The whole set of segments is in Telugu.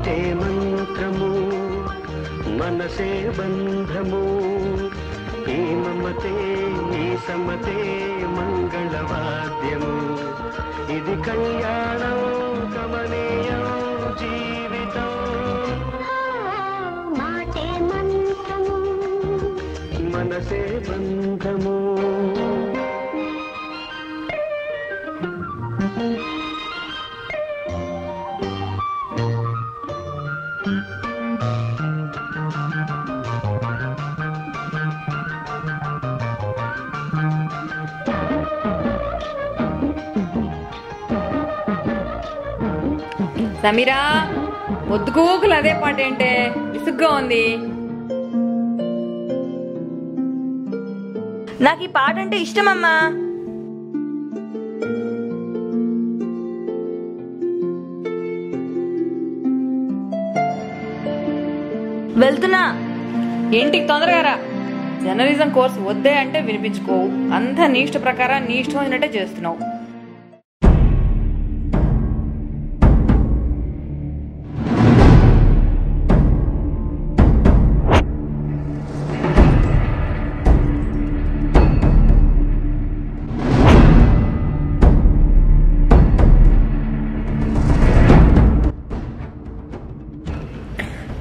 మాటే మంత్రము మనసే బంధము ఈ మమతే ఈ సమతే మంగళవాద్యము ఇది కళ్యాణం కమనీయం జీవితం మాటే మంత్రము మనసే బంధము. సమీరా పొద్దుగూకులు అదే పాట ఏంటే విసుగ్గా ఉంది. నాకు ఈ పాట అంటే ఇష్టమమ్మా. వెళ్తున్నా. ఇంటికి తొందరగా రా. జర్నలిజం కోర్స్ వద్దే అంటే వినిపించుకోవు. అంతా నీ ఇష్ట ప్రకారం నీ ఇష్టం వచ్చినట్టే చేస్తున్నావు.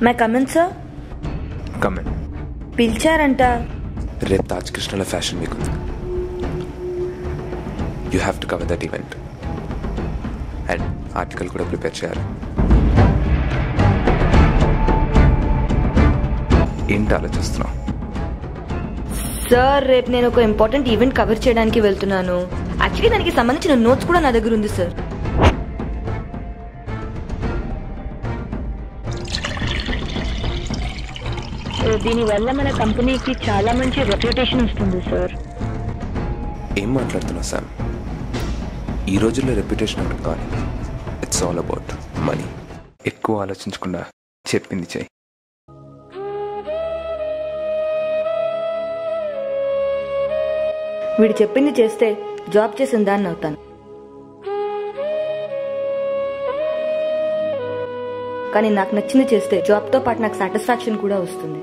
May come in sir. కమిన్. పిలిచారంట. రేపు తాజ్ కృష్ణలో ఫ్యాషన్ వీక్ ఉంది. You have to cover that event and article కూడా ప్రిపేర్ చేయాలి. ఏంటి ఆలోచిస్తున్నావు? సార్ రేపు నేను ఒక ఇంపార్టెంట్ ఈవెంట్ కవర్ చేయడానికి వెళ్తున్నాను. యాక్చువల్లీ దానికి సంబంధించిన నోట్స్ కూడా నా దగ్గర ఉంది సార్. దీనివల్ల మన కంపెనీకి చాలా మంచి రెప్యుటేషన్ వస్తుంది సార్. ఏం మాట్లాడుతున్నావు సామ్? ఈ రోజుల్లో రెప్యుటేషన్ ఉంటుంది కానీ ఇట్స్ ఆల్ అబౌట్ మనీ. ఎక్కువ ఆలోచించకుండా చెప్పింది చెయ్యి. వీడు చెప్పింది చేస్తే జాబ్ చేసిన దాన్ని అవుతాను, కానీ నాకు నచ్చింది చేస్తే జాబ్తో పాటు నాకు సాటిస్ఫాక్షన్ కూడా వస్తుంది.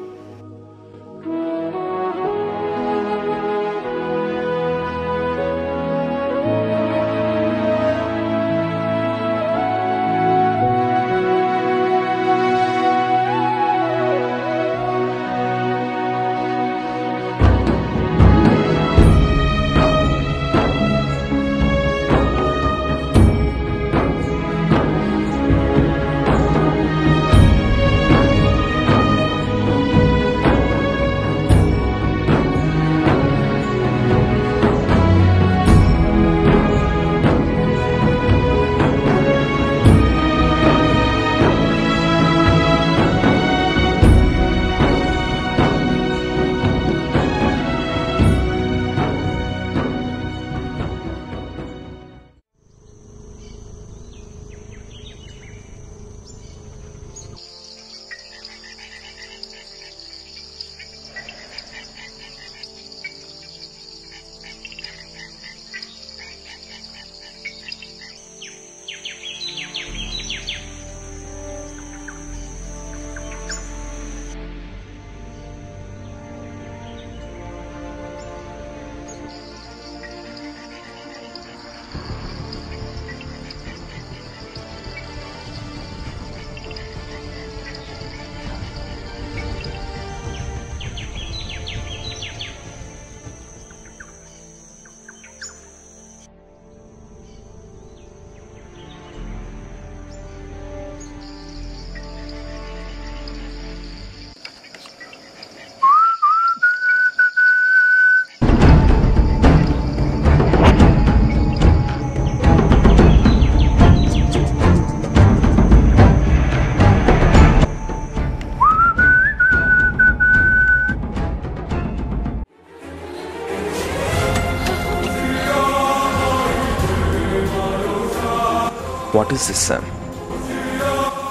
What is this Sam?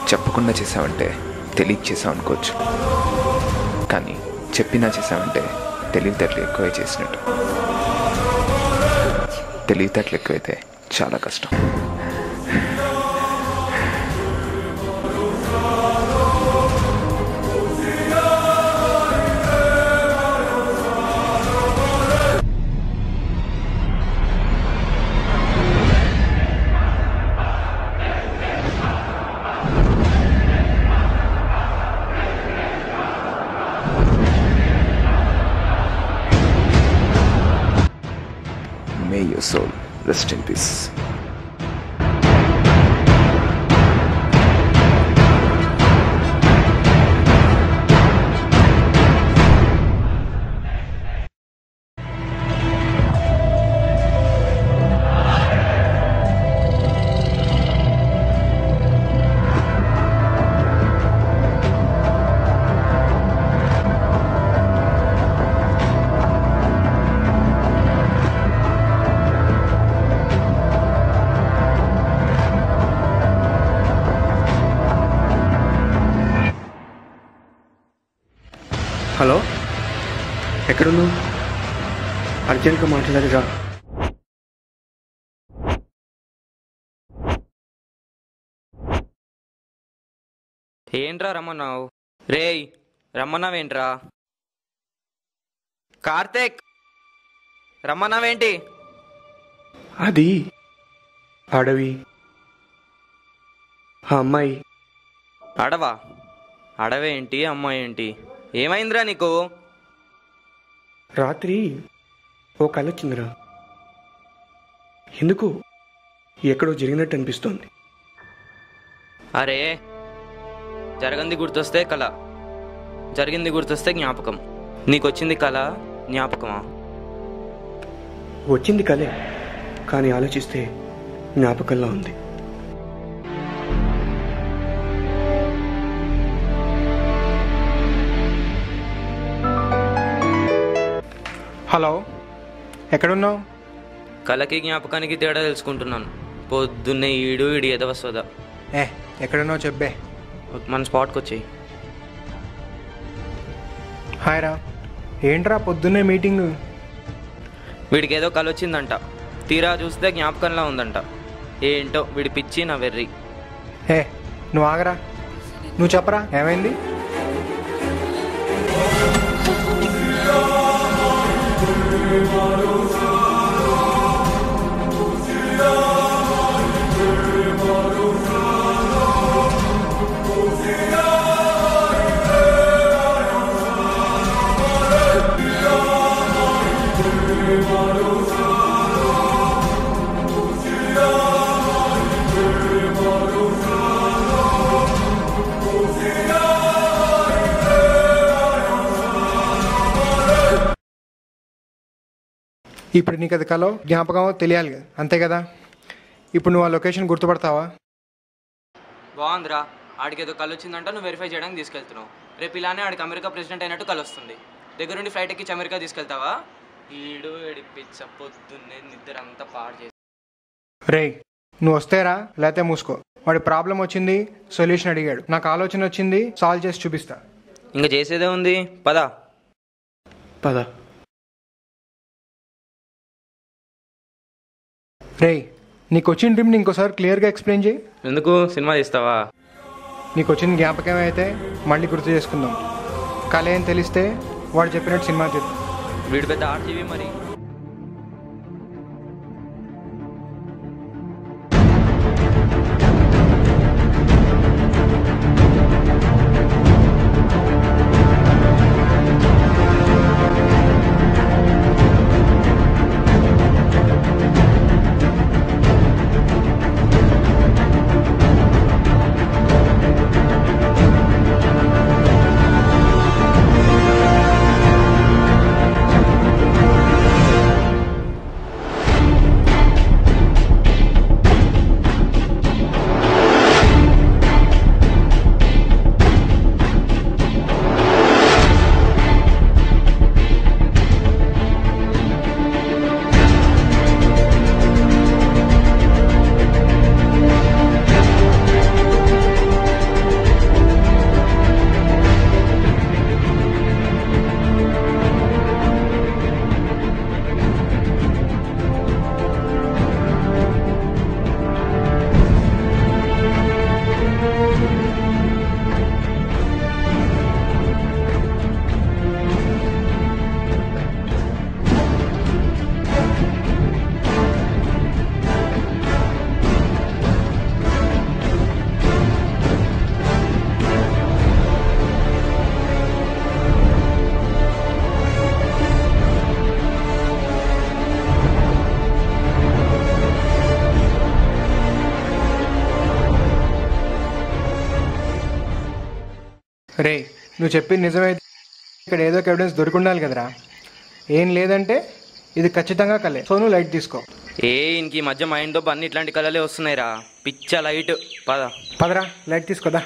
చెప్పకుండా చేసావంటే తెలియక చేసావు అనుకోవచ్చు, కానీ చెప్పినా చేసావంటే తెలివితేటలు ఎక్కువే చేసినట్టు. తెలివితేటలు ఎక్కువైతే చాలా కష్టం. soul rest in peace. Hello, ఎక్కడున్నావు? అర్జెంట్గా మాట్లాడాలి రా. ఏంట్రా రమ్మన్నావు? రేయ్ రమ్మన్నావేంట్రా? కార్తీక్ రమ్మన్నావేంటి? అది అడవి, ఆ అమ్మాయి. అడవా? అడవేంటి అమ్మాయి ఏంటి? ఏమైందిరా నీకు? రాత్రి ఓ కల వచ్చిందిరా. ఎందుకు ఎక్కడో జరిగినట్టు అనిపిస్తోంది. అరే జరగంది గుర్తొస్తే కళ, జరిగింది గుర్తొస్తే జ్ఞాపకం. నీకొచ్చింది కళ జ్ఞాపకమా? వచ్చింది కలే, కానీ ఆలోచిస్తే జ్ఞాపకంలా ఉంది. హలో, ఎక్కడున్నావు? కళకి జ్ఞాపకానికి తేడా తెలుసుకుంటున్నాను. పొద్దున్నే ఈడు ఎదవస్తుందా? ఎక్కడున్నావు చెప్పే. మన స్పాట్కి వచ్చేయి. హాయ్ రా. ఏంట్రా పొద్దున్నే మీటింగ్? వీడికి ఏదో కళ వచ్చిందంట, తీరా చూస్తే జ్ఞాపకంలా ఉందంట. ఏంటో వీడి పిచ్చి నా వెర్రి. నువ్వు ఆగరా, నువ్వు చెప్పరా ఏమైంది? ఇప్పుడు నీకు అది కలో జ్ఞాపకమో తెలియాలి కదా, అంతే కదా? ఇప్పుడు నువ్వు ఆ లొకేషన్ గుర్తుపడతావా? బాగుందిరా. ఆడికి ఏదో కళ వచ్చిందంట, నువ్వు వెరిఫై చేయడానికి తీసుకెళ్తున్నావు. రేపు ఇలానే ఆడికి అమెరికా ప్రెసిడెంట్ అయినట్టు కళ వస్తుంది. దగ్గరుండి ఫ్లైట్ ఎక్కించి అమెరికా తీసుకెళ్తావా? ఈడు పిచ్చ పొద్దున్నే నిద్ర అంతా పాడు చేసి. రేయ్ నువ్వు వస్తేరా, లేకపోతే మూసుకో. వాడి ప్రాబ్లం వచ్చింది, సొల్యూషన్ అడిగాడు, నాకు ఆలోచన వచ్చింది, సాల్వ్ చేసి చూపిస్తా. ఇంకా చేసేదే ఉంది, పదా. పద. రేయ్ నీకు వచ్చిన డ్రీమ్ని ఇంకోసారి క్లియర్గా ఎక్స్ప్లెయిన్ చేయి. ఎందుకు? సినిమా తీస్తావా? నీకు వచ్చిన జ్ఞాపకం అయితే మళ్ళీ గుర్తు చేసుకుందాం. కళ ఏం తెలిస్తే వాడు చెప్పినట్టు సినిమా తీద్దాం. వీడు పెద్ద ఆర్టీవీ మరి. రే నువ్వు చెప్పింది నిజమైతే ఇక్కడ ఏదో ఒక ఎవిడెన్స్ దొరికిండాలి కదరా. ఏం లేదంటే ఇది ఖచ్చితంగా కలే. సో నువ్వు లైట్ తీసుకో. ఇంక ఈ మధ్య మైండ్తో అన్ని ఇట్లాంటి కళలే వస్తున్నాయిరా. పిచ్చ లైట్. పదరా లైట్ తీసుకోదా.